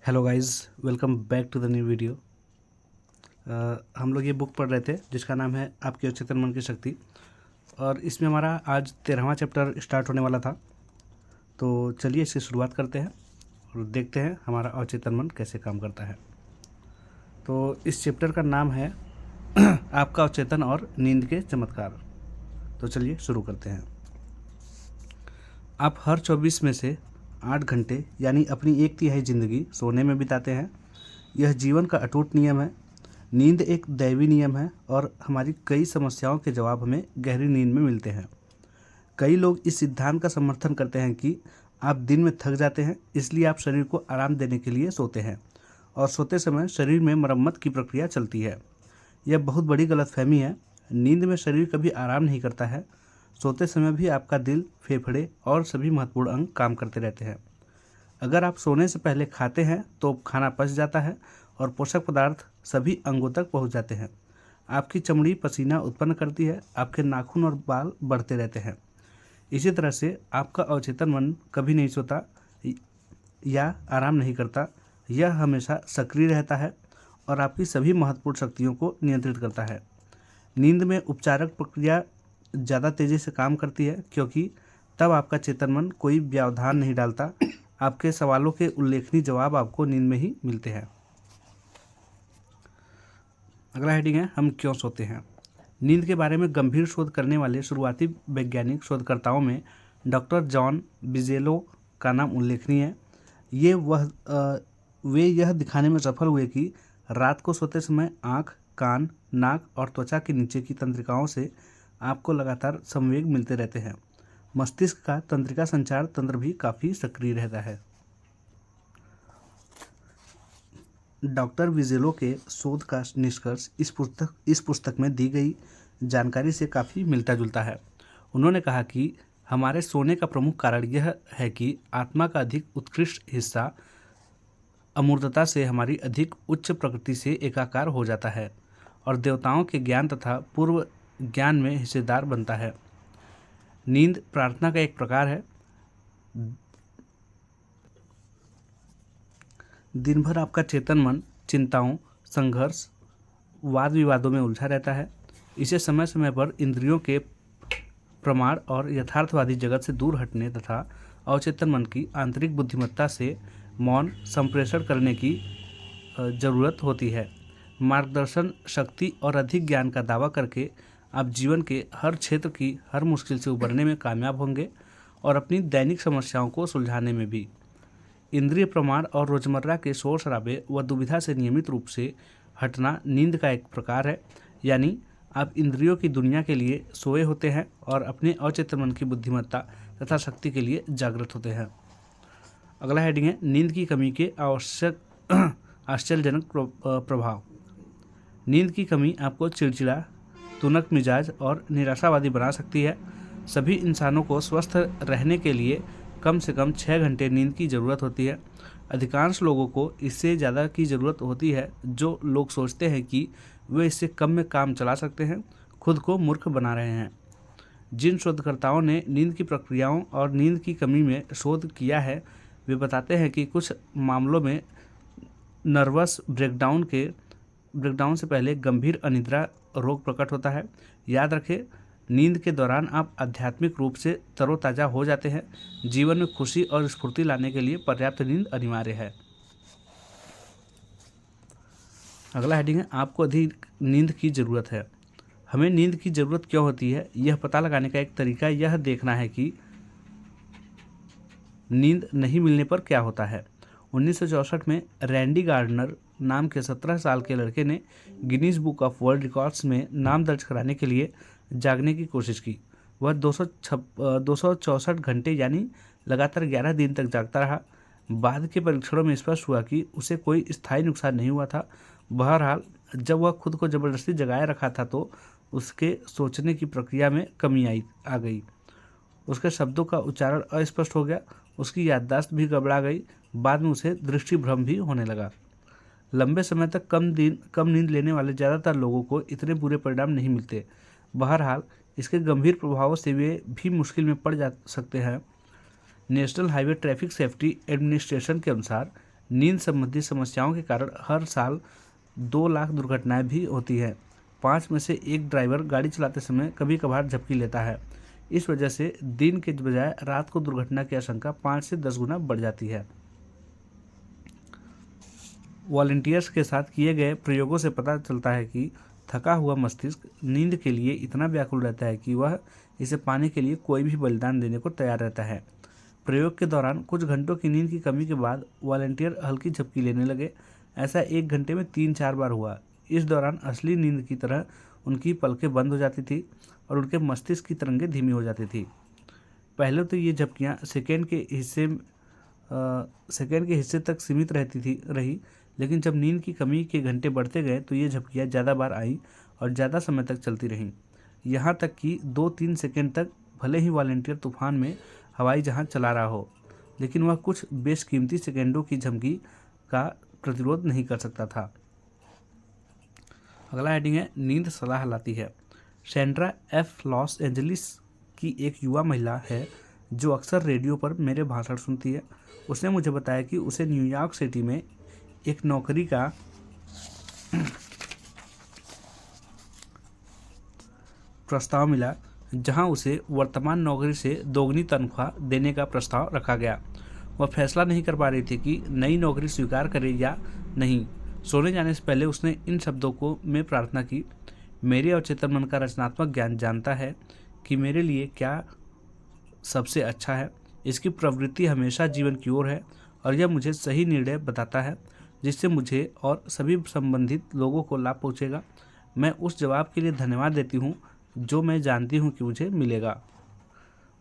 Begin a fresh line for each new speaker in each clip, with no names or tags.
Hello guys, welcome back to the new video. हम लोग ये बुक पढ़ रहे थे जिसका नाम है आपके अचेतन मन की शक्ति, और इसमें हमारा आज 13वां चैप्टर स्टार्ट होने वाला था। तो चलिए इसकी शुरुआत करते हैं और देखते हैं हमारा अचेतन मन कैसे काम करता है। तो इस चैप्टर का नाम है आपका अचेतन और नींद के चमत्कार। तो चलिए शुरू करते हैं। आप हर 24 में से 8 घंटे यानी अपनी 1/3 ज़िंदगी सोने में बिताते हैं। यह जीवन का अटूट नियम है। नींद एक दैवी नियम है और हमारी कई समस्याओं के जवाब हमें गहरी नींद में मिलते हैं। कई लोग इस सिद्धांत का समर्थन करते हैं कि आप दिन में थक जाते हैं, इसलिए आप शरीर को आराम देने के लिए सोते हैं और सोते समय शरीर में मरम्मत की प्रक्रिया चलती है। यह बहुत बड़ी गलतफहमी है। नींद में शरीर कभी आराम नहीं करता है। सोते समय भी आपका दिल, फेफड़े और सभी महत्वपूर्ण अंग काम करते रहते हैं। अगर आप सोने से पहले खाते हैं तो खाना पच जाता है और पोषक पदार्थ सभी अंगों तक पहुंच जाते हैं। आपकी चमड़ी पसीना उत्पन्न करती है, आपके नाखून और बाल बढ़ते रहते हैं। इसी तरह से आपका अवचेतन मन कभी नहीं सोता या आराम नहीं करता। यह हमेशा सक्रिय रहता है और आपकी सभी महत्वपूर्ण शक्तियों को नियंत्रित करता है। नींद में उपचारक प्रक्रिया ज़्यादा तेज़ी से काम करती है क्योंकि तब आपका चेतन मन कोई व्यवधान नहीं डालता। आपके सवालों के उल्लेखनीय जवाब आपको नींद में ही मिलते हैं। अगला हेडिंग है, हम क्यों सोते हैं। नींद के बारे में गंभीर शोध करने वाले शुरुआती वैज्ञानिक शोधकर्ताओं में डॉक्टर जॉन बिजेलो का नाम उल्लेखनीय है। वे यह दिखाने में सफल हुए कि रात को सोते समय आँख, कान, नाक और त्वचा के नीचे की तंत्रिकाओं से आपको लगातार संवेग मिलते रहते हैं। मस्तिष्क का तंत्रिका संचार तंत्र भी काफ़ी सक्रिय रहता है। डॉक्टर विजेलो के शोध का निष्कर्ष इस पुस्तक में दी गई जानकारी से काफ़ी मिलता जुलता है। उन्होंने कहा कि हमारे सोने का प्रमुख कारण यह है कि आत्मा का अधिक उत्कृष्ट हिस्सा अमूर्तता से हमारी अधिक उच्च प्रकृति से एकाकार हो जाता है और देवताओं के ज्ञान तथा पूर्व ज्ञान में हिस्सेदार बनता है। नींद प्रार्थना का एक प्रकार है। दिन भर आपका चेतन मन चिंताओं, संघर्ष, वाद विवादों में उलझा रहता है। इसे समय समय पर इंद्रियों के प्रमाण और यथार्थवादी जगत से दूर हटने तथा अवचेतन मन की आंतरिक बुद्धिमत्ता से मौन संप्रेषण करने की जरूरत होती है। मार्गदर्शन, शक्ति और अधिक ज्ञान का दावा करके आप जीवन के हर क्षेत्र की हर मुश्किल से उबरने में कामयाब होंगे और अपनी दैनिक समस्याओं को सुलझाने में भी। इंद्रिय प्रमाण और रोजमर्रा के शोर शराबे व दुविधा से नियमित रूप से हटना नींद का एक प्रकार है। यानी आप इंद्रियों की दुनिया के लिए सोए होते हैं और अपने अचेतन मन की बुद्धिमत्ता तथा शक्ति के लिए जागृत होते हैं। अगला हेडिंग है, नींद की कमी के आश्चर्यजनक प्रभाव। नींद की कमी आपको चिड़चिड़ा, तुनक मिजाज और निराशावादी बना सकती है। सभी इंसानों को स्वस्थ रहने के लिए कम से कम 6 घंटे नींद की ज़रूरत होती है। अधिकांश लोगों को इससे ज़्यादा की ज़रूरत होती है। जो लोग सोचते हैं कि वे इससे कम में काम चला सकते हैं, खुद को मूर्ख बना रहे हैं। जिन शोधकर्ताओं ने नींद की प्रक्रियाओं और नींद की कमी में शोध किया है, वे बताते हैं कि कुछ मामलों में नर्वस ब्रेकडाउन से पहले गंभीर अनिद्रा रोग प्रकट होता है। याद रखें, नींद के दौरान आप आध्यात्मिक रूप से तरोताज़ा हो जाते हैं। जीवन में खुशी और स्फूर्ति लाने के लिए पर्याप्त नींद अनिवार्य है। अगला हेडिंग है, आपको अधिक नींद की ज़रूरत है। हमें नींद की ज़रूरत क्यों होती है, यह पता लगाने का एक तरीका यह देखना है कि नींद नहीं मिलने पर क्या होता है। 1964 में रैंडी गार्डनर नाम के 17 साल के लड़के ने Guinness book of world records में नाम दर्ज कराने के लिए जागने की कोशिश की। वह 264 घंटे यानी लगातार 11 दिन तक जागता रहा। बाद के परीक्षणों में स्पष्ट हुआ कि उसे कोई स्थायी नुकसान नहीं हुआ था। बहरहाल, जब वह खुद को ज़बरदस्ती जगाए रखा था तो उसके सोचने की प्रक्रिया में कमी आ गई। उसके शब्दों का उच्चारण अस्पष्ट हो गया, उसकी याददाश्त भी गड़बड़ा गई। बाद में उसे दृष्टिभ्रम भी होने लगा। लंबे समय तक कम नींद लेने वाले ज़्यादातर लोगों को इतने बुरे परिणाम नहीं मिलते। बहरहाल, इसके गंभीर प्रभावों से वे भी मुश्किल में पड़ जा सकते हैं। National highway traffic safety administration के अनुसार नींद संबंधी समस्याओं के कारण हर साल 2 लाख दुर्घटनाएं भी होती हैं। 5 में से एक ड्राइवर गाड़ी चलाते समय कभी कभार झपकी लेता है। इस वजह से दिन के बजाय रात को दुर्घटना की आशंका 5 से 10 गुना बढ़ जाती है। वॉलंटियर्स के साथ किए गए प्रयोगों से पता चलता है कि थका हुआ मस्तिष्क नींद के लिए इतना व्याकुल रहता है कि वह इसे पाने के लिए कोई भी बलिदान देने को तैयार रहता है। प्रयोग के दौरान कुछ घंटों की नींद की कमी के बाद वॉलंटियर हल्की झपकी लेने लगे। ऐसा 1 घंटे में 3-4 बार हुआ। इस दौरान असली नींद की तरह उनकी पलकें बंद हो जाती थी और उनके मस्तिष्क की तरंगें धीमी हो जाती थी। पहले तो ये झपकियाँ सेकेंड के हिस्से तक सीमित रही, लेकिन जब नींद की कमी के घंटे बढ़ते गए तो ये झपकियाँ ज़्यादा बार आईं और ज़्यादा समय तक चलती रहीं। यहाँ तक कि 2-3 सेकेंड तक भले ही वॉलंटियर तूफान में हवाई जहाज़ चला रहा हो, लेकिन वह कुछ बेशकीमती सेकेंडों की झपकी का प्रतिरोध नहीं कर सकता था। अगला हेडिंग है, नींद सलाह लाती है। सैंड्रा एफ लॉस एंजलिस की एक युवा महिला है जो अक्सर रेडियो पर मेरे भाषण सुनती है। उसने मुझे बताया कि उसे न्यूयॉर्क सिटी में एक नौकरी का प्रस्ताव मिला, जहां उसे वर्तमान नौकरी से दोगुनी तनख्वाह देने का प्रस्ताव रखा गया। वह फैसला नहीं कर पा रही थी कि नई नौकरी स्वीकार करे या नहीं। सोने जाने से पहले उसने इन शब्दों को में प्रार्थना की, मेरे अवचेतन मन का रचनात्मक ज्ञान जानता है कि मेरे लिए क्या सबसे अच्छा है। इसकी प्रवृत्ति हमेशा जीवन की ओर है और यह मुझे सही निर्णय बताता है जिससे मुझे और सभी संबंधित लोगों को लाभ पहुंचेगा। मैं उस जवाब के लिए धन्यवाद देती हूं जो मैं जानती हूं कि मुझे मिलेगा।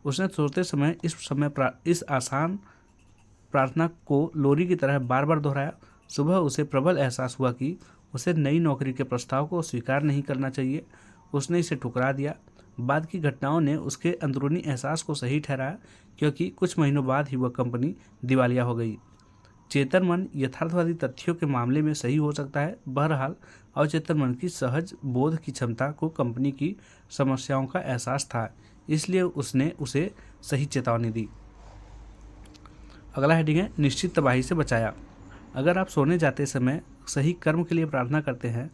उसने सोते समय इस आसान प्रार्थना को लोरी की तरह बार बार दोहराया। सुबह उसे प्रबल एहसास हुआ कि उसे नई नौकरी के प्रस्ताव को स्वीकार नहीं करना चाहिए। उसने इसे ठुकरा दिया। बाद की घटनाओं ने उसके अंदरूनी एहसास को सही ठहराया, क्योंकि कुछ महीनों बाद ही वह कंपनी दिवालिया हो गई। चेतन मन यथार्थवादी तथ्यों के मामले में सही हो सकता है। बहरहाल अवचेतन मन की सहज बोध की क्षमता को कंपनी की समस्याओं का एहसास था, इसलिए उसने उसे सही चेतावनी दी। अगला हेडिंग है, निश्चित तबाही से बचाया। अगर आप सोने जाते समय सही कर्म के लिए प्रार्थना करते हैं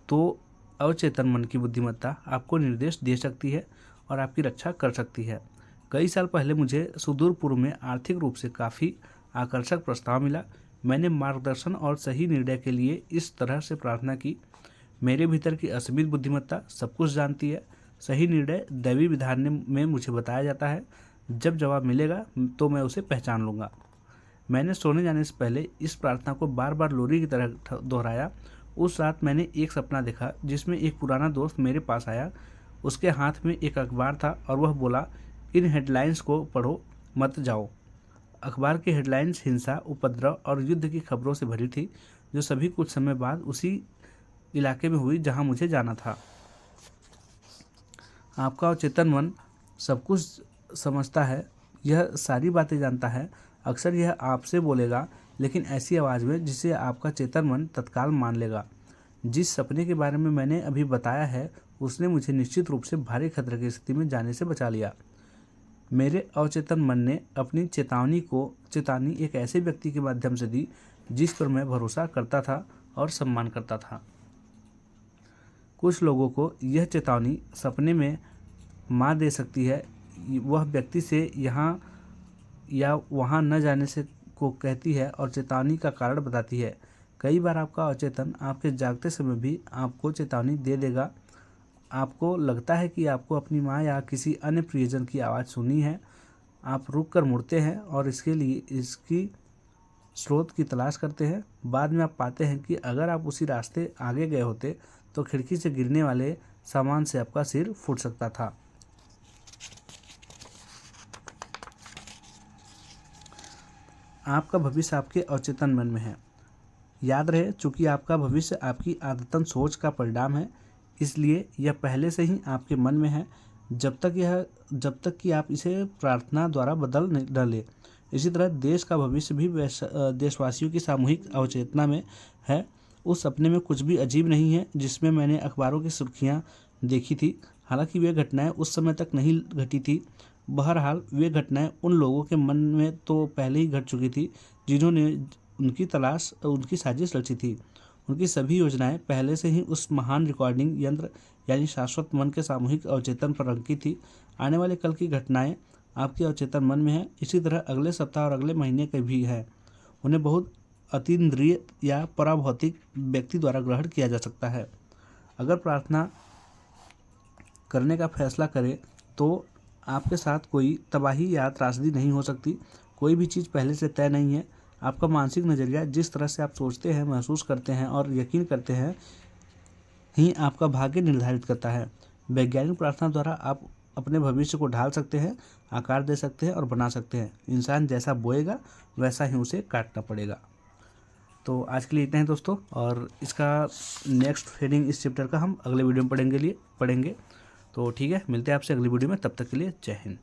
तो अवचेतन मन की बुद्धिमत्ता आपको निर्देश दे सकती है और आपकी रक्षा कर सकती है। कई साल पहले मुझे सुदूर पूर्व में आर्थिक रूप से काफ़ी आकर्षक प्रस्ताव मिला। मैंने मार्गदर्शन और सही निर्णय के लिए इस तरह से प्रार्थना की, मेरे भीतर की असीमित बुद्धिमत्ता सब कुछ जानती है। सही निर्णय दैवी विधान में मुझे बताया जाता है। जब जवाब मिलेगा तो मैं उसे पहचान लूँगा। मैंने सोने जाने से पहले इस प्रार्थना को बार बार लोरी की तरह दोहराया। उस रात मैंने एक सपना देखा जिसमें एक पुराना दोस्त मेरे पास आया। उसके हाथ में एक अखबार था और वह बोला, इन हेडलाइंस को पढ़ो, मत जाओ। अखबार की हेडलाइंस हिंसा, उपद्रव और युद्ध की खबरों से भरी थी, जो सभी कुछ समय बाद उसी इलाके में हुई जहां मुझे जाना था। आपका अवचेतन मन सब कुछ समझता है, यह सारी बातें जानता है। अक्सर यह आपसे बोलेगा, लेकिन ऐसी आवाज़ में जिसे आपका चेतन मन तत्काल मान लेगा। जिस सपने के बारे में मैंने अभी बताया है, उसने मुझे निश्चित रूप से भारी खतरे की स्थिति में जाने से बचा लिया। मेरे अवचेतन मन ने अपनी चेतावनी एक ऐसे व्यक्ति के माध्यम से दी जिस पर मैं भरोसा करता था और सम्मान करता था। कुछ लोगों को यह चेतावनी सपने में मार दे सकती है। वह व्यक्ति से यहाँ या वहाँ न जाने से को कहती है और चेतावनी का कारण बताती है। कई बार आपका अवचेतन आपके जागते समय भी आपको चेतावनी दे देगा। आपको लगता है कि आपको अपनी माँ या किसी अन्य प्रियजन की आवाज़ सुनी है। आप रुक कर मुड़ते हैं और इसकी स्रोत की तलाश करते हैं। बाद में आप पाते हैं कि अगर आप उसी रास्ते आगे गए होते तो खिड़की से गिरने वाले सामान से आपका सिर फूट सकता था। आपका भविष्य आपके अवचेतन मन में है। याद रहे, चूंकि आपका भविष्य आपकी आदतन सोच का परिणाम है, इसलिए यह पहले से ही आपके मन में है, जब तक कि आप इसे प्रार्थना द्वारा बदल न डालें। इसी तरह देश का भविष्य भी देशवासियों की सामूहिक अवचेतना में है। उस सपने में कुछ भी अजीब नहीं है जिसमें मैंने अखबारों की सुर्खियां देखी थी। हालांकि वे घटनाएं उस समय तक नहीं घटी थी। बहरहाल वे घटनाएं उन लोगों के मन में तो पहले ही घट चुकी थी उनकी साजिश रची थी। उनकी सभी योजनाएं पहले से ही उस महान रिकॉर्डिंग यंत्र यानी शाश्वत मन के सामूहिक अवचेतन पर अंकित थी। आने वाले कल की घटनाएं आपके अवचेतन मन में है। इसी तरह अगले सप्ताह और अगले महीने के भी है। उन्हें बहुत अतीन्द्रिय या पराभौतिक व्यक्ति द्वारा ग्रहण किया जा सकता है। अगर प्रार्थना करने का फैसला करें तो आपके साथ कोई तबाही या त्रासदी नहीं हो सकती। कोई भी चीज़ पहले से तय नहीं है। आपका मानसिक नज़रिया, जिस तरह से आप सोचते हैं, महसूस करते हैं और यकीन करते हैं, ही आपका भाग्य निर्धारित करता है। वैज्ञानिक प्रार्थना द्वारा आप अपने भविष्य को ढाल सकते हैं, आकार दे सकते हैं और बना सकते हैं। इंसान जैसा बोएगा वैसा ही उसे काटना पड़ेगा। तो आज के लिए इतना ही दोस्तों, और इसका नेक्स्ट हेडिंग इस चैप्टर का हम अगले वीडियो में पढ़ेंगे। तो ठीक है, मिलते हैं आपसे अगली वीडियो में। तब तक के लिए जय हिंद।